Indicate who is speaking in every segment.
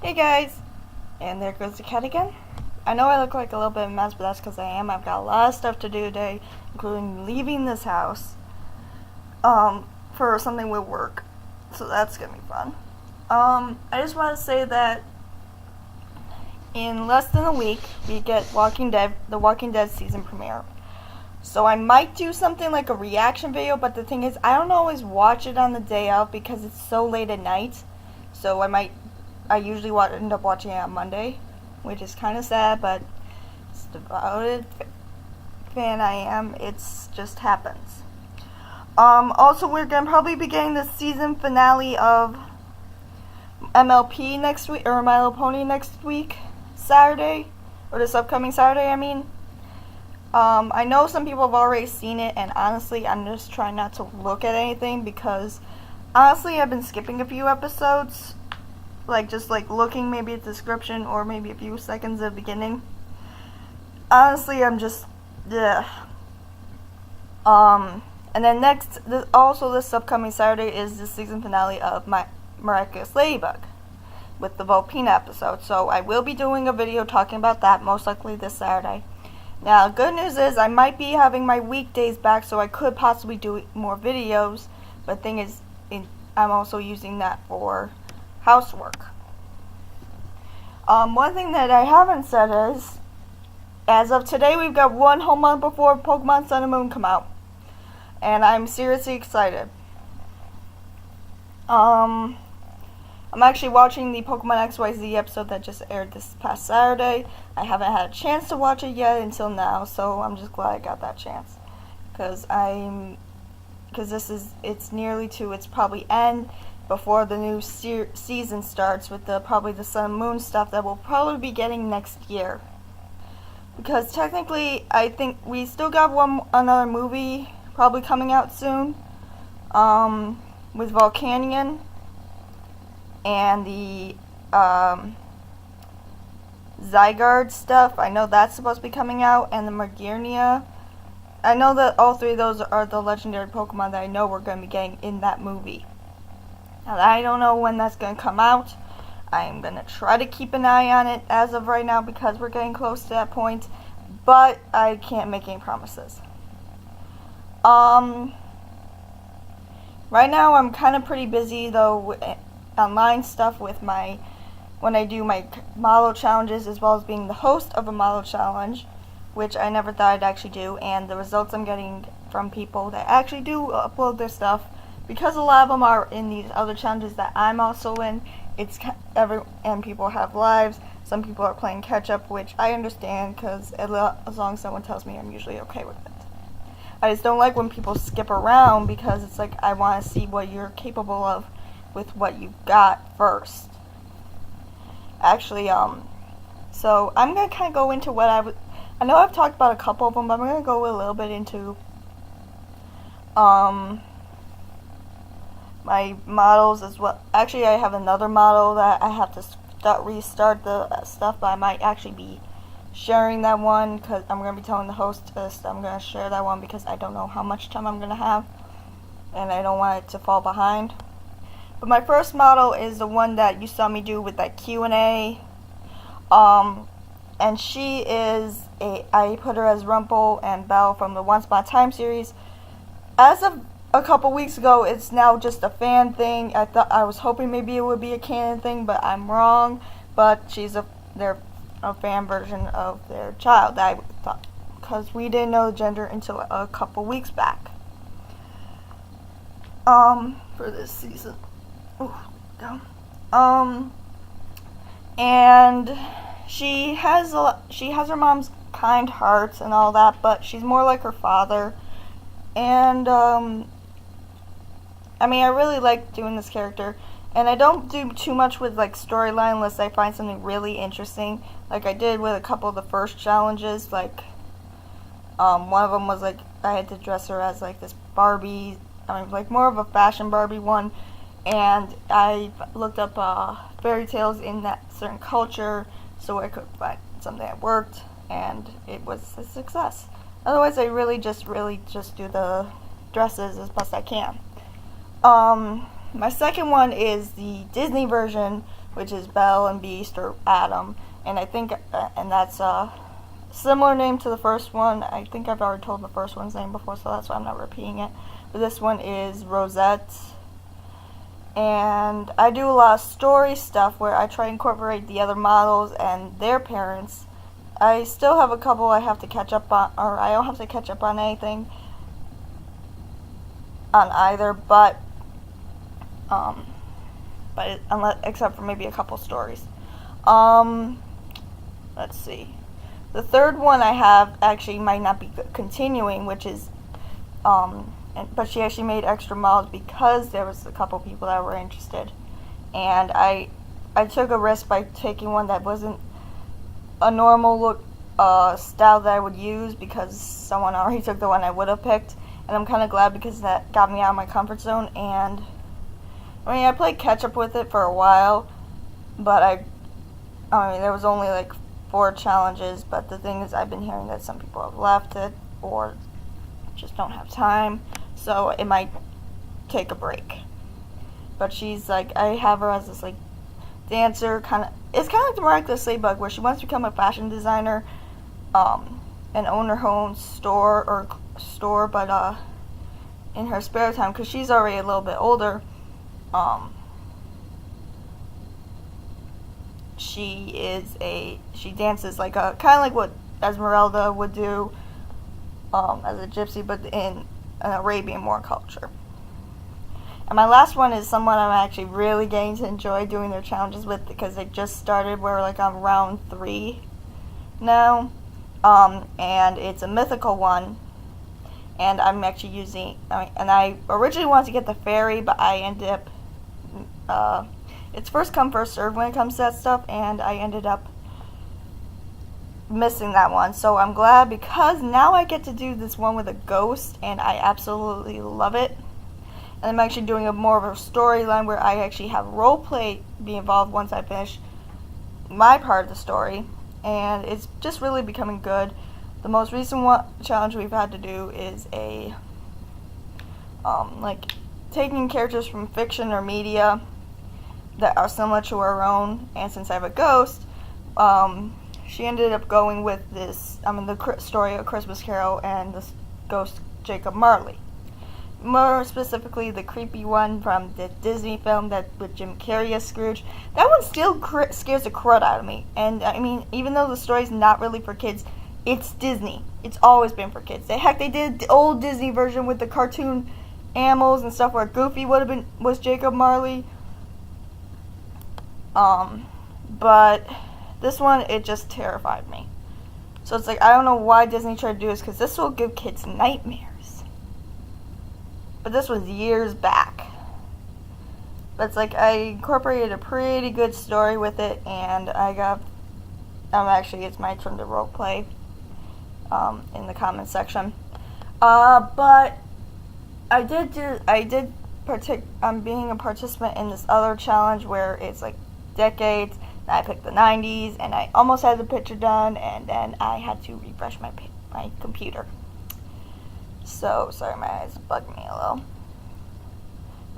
Speaker 1: Hey guys! And there goes the cat again. I know I look like a little bit of a mess, but that's because I am. I've got a lot of stuff to do today, including leaving this house for something with work. So that's going to be fun. I just want to say that in less than a week, we get the Walking Dead season premiere. So I might do something like a reaction video, but the thing is, I don't always watch it on the day of because it's so late at night. So I usually end up watching it on Monday, which is kind of sad, but it's the devoted fan I am. It's just happens. Also, we're going to probably be getting the season finale of MLP next week, or My Little Pony next week, Saturday, or this upcoming Saturday, I mean. I know some people have already seen it, and honestly, I'm just trying not to look at anything because, honestly, I've been skipping a few episodes. Just looking maybe at the description or maybe a few seconds at the beginning. Honestly, I'm just, yeah. And then also this upcoming Saturday is the season finale of My Miraculous Ladybug with the Volpina episode. So I will be doing a video talking about that, most likely this Saturday. Now, good news is I might be having my weekdays back, so I could possibly do more videos. But the thing is, I'm also using that for housework. One thing that I haven't said is, as of today, we've got one whole month before Pokemon Sun and Moon come out. And I'm seriously excited. I'm actually watching the Pokemon XYZ episode that just aired this past Saturday. I haven't had a chance to watch it yet until now, so I'm just glad I got that chance. Because it's nearly to its probably end before the new season starts with probably the Sun and Moon stuff that we'll probably be getting next year. Because technically, I think we still got another movie probably coming out soon, with Volcanion and the Zygarde stuff. I know that's supposed to be coming out, and the Magearnia. I know that all three of those are the legendary Pokemon that I know we're going to be getting in that movie. Now, I don't know when that's going to come out. I'm going to try to keep an eye on it as of right now because we're getting close to that point, but I can't make any promises. Right now I'm kind of pretty busy though with online stuff with when I do my model challenges, as well as being the host of a model challenge, which I never thought I'd actually do, and the results I'm getting from people that actually do upload their stuff, because a lot of them are in these other challenges that I'm also in. And people have lives. Some people are playing catch up, which I understand, because as long as someone tells me, I'm usually okay with it. I just don't like when people skip around, because it's like I want to see what you're capable of with what you got first. Actually, so I'm going to kind of go into what I know I've talked about a couple of them, but I'm going to go a little bit into my models as well. Actually, I have another model that I have to restart the stuff, but I might actually be sharing that one because I'm going to be telling the hostess I'm going to share that one because I don't know how much time I'm going to have, and I don't want it to fall behind. But my first model is the one that you saw me do with that Q&A, and she is I put her as Rumple and Belle from the Once Upon a Time series. As of a couple weeks ago, it's now just a fan thing. I was hoping maybe it would be a canon thing, but I'm wrong. But they're a fan version of their child, I thought, because we didn't know the gender until a couple weeks back. For this season. Ooh, down. And she has her mom's kind heart and all that, but she's more like her father. And I mean, I really like doing this character, and I don't do too much with storyline unless I find something really interesting, like I did with a couple of the first challenges. One of them was I had to dress her as this Barbie, more of a fashion Barbie one, and I looked up fairy tales in that certain culture so I could find something that worked, and it was a success. Otherwise, I really just do the dresses as best I can. My second one is the Disney version, which is Belle and Beast or Adam. And I think, and that's a similar name to the first one. I think I've already told the first one's name before, so that's why I'm not repeating it. But this one is Rosette. And I do a lot of story stuff where I try to incorporate the other models and their parents. I still have a couple I have to catch up on, or I don't have to catch up on anything on either, but unless, except for maybe a couple stories. Let's see. The third one I have actually might not be continuing, which is, but she actually made extra models because there was a couple people that were interested, and I took a risk by taking one that wasn't a normal look style that I would use because someone already took the one I would have picked, and I'm kind of glad because that got me out of my comfort zone. And I mean, I played catch up with it for a while, but I mean, there was only like 4 challenges, but the thing is, I've been hearing that some people have left it or just don't have time, so it might take a break. But she's like, I have her as this like dancer it's kind of like the Miraculous Ladybug, where she wants to become a fashion designer and own her own store, but in her spare time, because she's already a little bit older, she dances like a kind of like what Esmeralda would do as a gypsy, but in an Arabian war culture. And my last one is someone I'm actually really getting to enjoy doing their challenges with because they just started. We're like on round 3 now, and it's a mythical one. And I'm actually using, and I originally wanted to get the fairy, but I ended up, it's first come first serve when it comes to that stuff, and I ended up missing that one. So I'm glad because now I get to do this one with a ghost, and I absolutely love it. And I'm actually doing more of a storyline where I actually have roleplay be involved once I finish my part of the story, and it's just really becoming good. The most recent challenge we've had to do is a like taking characters from fiction or media that are similar to our own, and since I have a ghost, she ended up going with this, the story of Christmas Carol and this ghost Jacob Marley. More specifically, the creepy one from the Disney film that with Jim Carrey as Scrooge. That one still scares the crud out of me. And I mean, even though the story's not really for kids, it's Disney. It's always been for kids. They did the old Disney version with the cartoon animals and stuff where Goofy was Jacob Marley. But this one, it just terrified me. So it's like, I don't know why Disney tried to do this, because this will give kids nightmares. But this was years back. But it's like, I incorporated a pretty good story with it, and actually, it's my turn to roleplay in the comments section. But I'm being a participant in this other challenge where it's like decades, and I picked the 90s, and I almost had the picture done, and then I had to refresh my computer. So, sorry, my eyes bug me a little.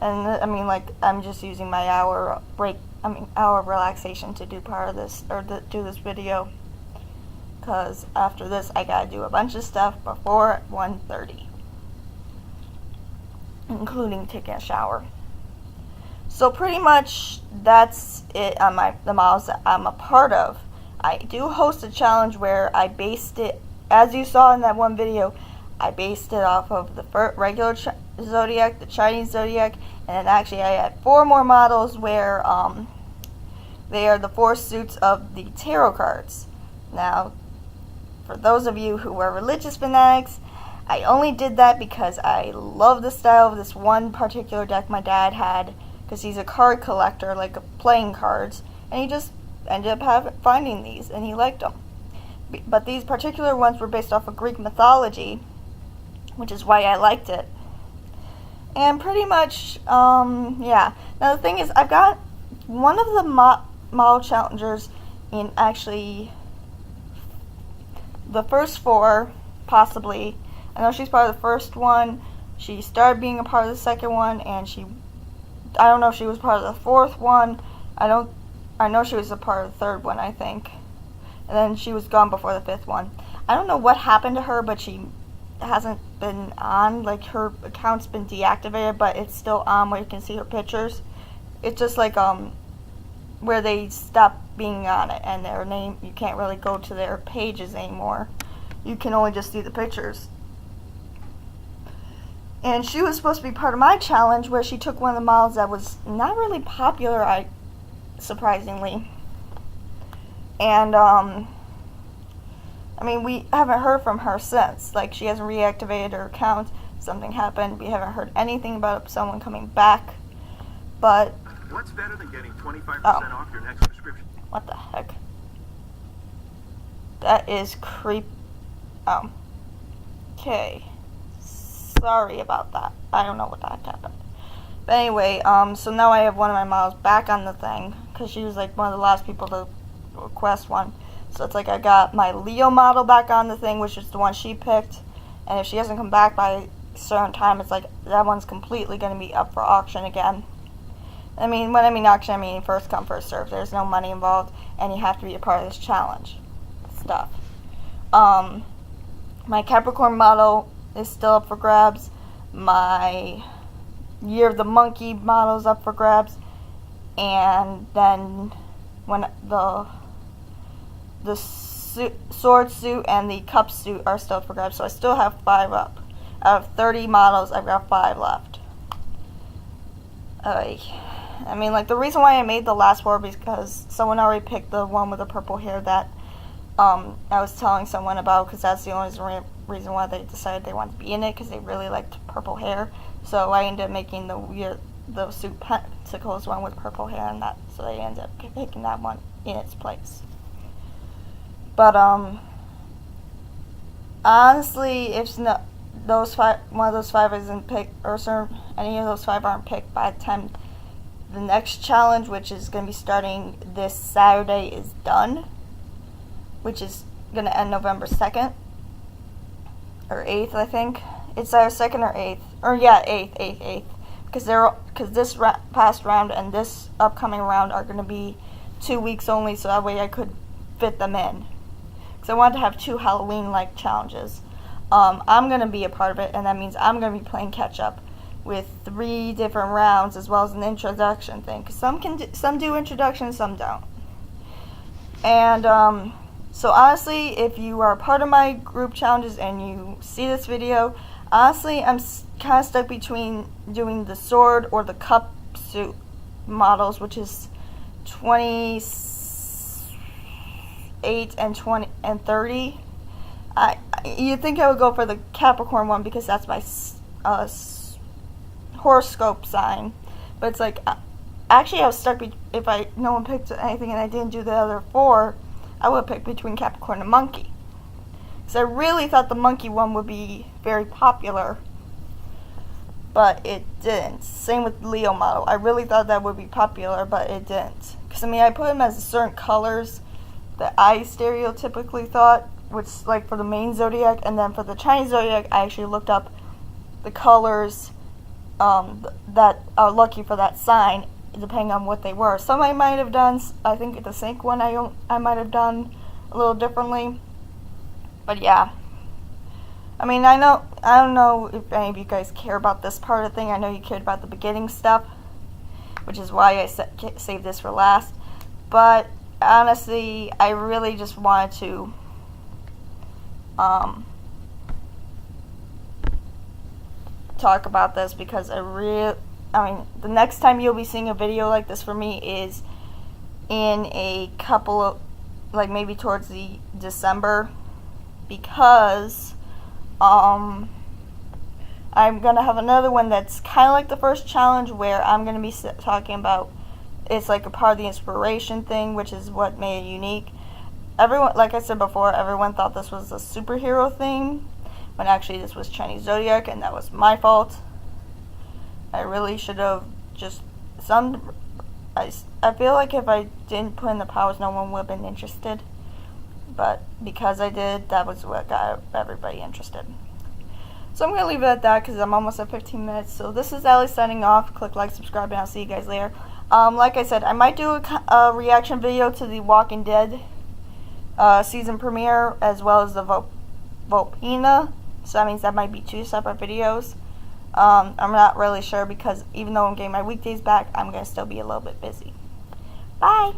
Speaker 1: And, I mean, like, I'm just using my hour of relaxation to do part of this, or do this video. Because after this, I gotta do a bunch of stuff before 1:30. Including taking a shower. So, pretty much, that's it on the models that I'm a part of. I do host a challenge where I based it, as you saw in that one video, I based it off of the regular Zodiac, the Chinese Zodiac, and then actually I had 4 more models where they are the 4 suits of the tarot cards. Now, for those of you who are religious fanatics, I only did that because I love the style of this one particular deck my dad had, because he's a card collector, like playing cards, and he just ended up finding these, and he liked them. But these particular ones were based off of Greek mythology, which is why I liked it. And pretty much, yeah. Now the thing is, I've got one of the model challengers in actually the first 4, possibly. I know she's part of the first one. She started being a part of the second one, and I don't know if she was part of the 4th one. I don't I know she was a part of the third one, I think. And then she was gone before the fifth one. I don't know what happened to her, but she hasn't been on. Like, her account's been deactivated, but it's still on where you can see her pictures. It's just like, where they stop being on it, and their name, you can't really go to their pages anymore. You can only just see the pictures. And she was supposed to be part of my challenge, where she took one of the models that was not really popular, surprisingly. And, I mean, we haven't heard from her since. Like, she hasn't reactivated her account. Something happened. We haven't heard anything about someone coming back. But
Speaker 2: what's better than getting 25% off your next prescription?
Speaker 1: What the heck? That is creep. Okay. Sorry about that. I don't know what the heck happened. But anyway, so now I have one of my models back on the thing, because she was like one of the last people to request one. So it's like I got my Leo model back on the thing, which is the one she picked. And if she doesn't come back by a certain time, it's like that one's completely going to be up for auction again. I mean, when I mean auction, I mean first come, first serve. There's no money involved, and you have to be a part of this challenge stuff. My Capricorn model is still up for grabs. My Year of the Monkey model is up for grabs. And then when the sword suit and the cup suit are still up for grabs, so I still have 5 up. Out of 30 models, I've got 5 left. I mean, like, the reason why I made the last 4 is because someone already picked the one with the purple hair that I was telling someone about, because that's the only reason why they decided they wanted to be in it, because they really liked purple hair. So I ended up making the suit Pentacles one with purple hair and that, so they ended up picking that one in its place. But honestly, if one of those 5 isn't picked, or any of those 5 aren't picked by the time the next challenge, which is going to be starting this Saturday, is done, which is going to end November 2nd or 8th, I think. It's either 2nd or 8th, or yeah, 8th, because this past round and this upcoming round are going to be 2 weeks only, so that way I could fit them in. Because I wanted to have 2 Halloween-like challenges. I'm going to be a part of it, and that means I'm going to be playing catch-up with 3 different rounds, as well as an introduction thing. Because some do introductions, some don't. And, so honestly, if you are part of my group challenges and you see this video, honestly, I'm kind of stuck between doing the sword or the cup suit models, which is 28 and 20 and 30. You'd think I would go for the Capricorn one because that's my horoscope sign, but it's like, actually I was stuck if no one picked anything and I didn't do the other 4, I would have picked between Capricorn and Monkey. Because I really thought the Monkey one would be very popular, but it didn't. Same with Leo model. I really thought that would be popular, but it didn't. Because, I mean, I put them as certain colors that I stereotypically thought, which, like, for the main zodiac, and then for the Chinese zodiac, I actually looked up the colors that are lucky for that sign, depending on what they were. Some I might have done, I think the Sync one I might have done a little differently. But yeah. I mean, I don't know if any of you guys care about this part of the thing. I know you cared about the beginning stuff, which is why I saved this for last. But honestly, I really just wanted to talk about this because I mean, the next time you'll be seeing a video like this for me is in a couple of, like, maybe towards the December, because I'm gonna have another one that's kind of like the first challenge, where I'm gonna be talking about, it's like a part of the inspiration thing, which is what made it unique. Everyone, like I said before, everyone thought this was a superhero thing, when actually this was Chinese zodiac, and that was my fault. I really should have just I feel like if I didn't put in the powers, no one would have been interested. But because I did, that was what got everybody interested. So I'm going to leave it at that because I'm almost at 15 minutes. So this is Allie signing off. Click like, subscribe, and I'll see you guys later. Like I said, I might do a reaction video to the Walking Dead season premiere, as well as the Volpina. So that means that might be 2 separate videos. I'm not really sure, because even though I'm getting my weekdays back, I'm going to still be a little bit busy. Bye!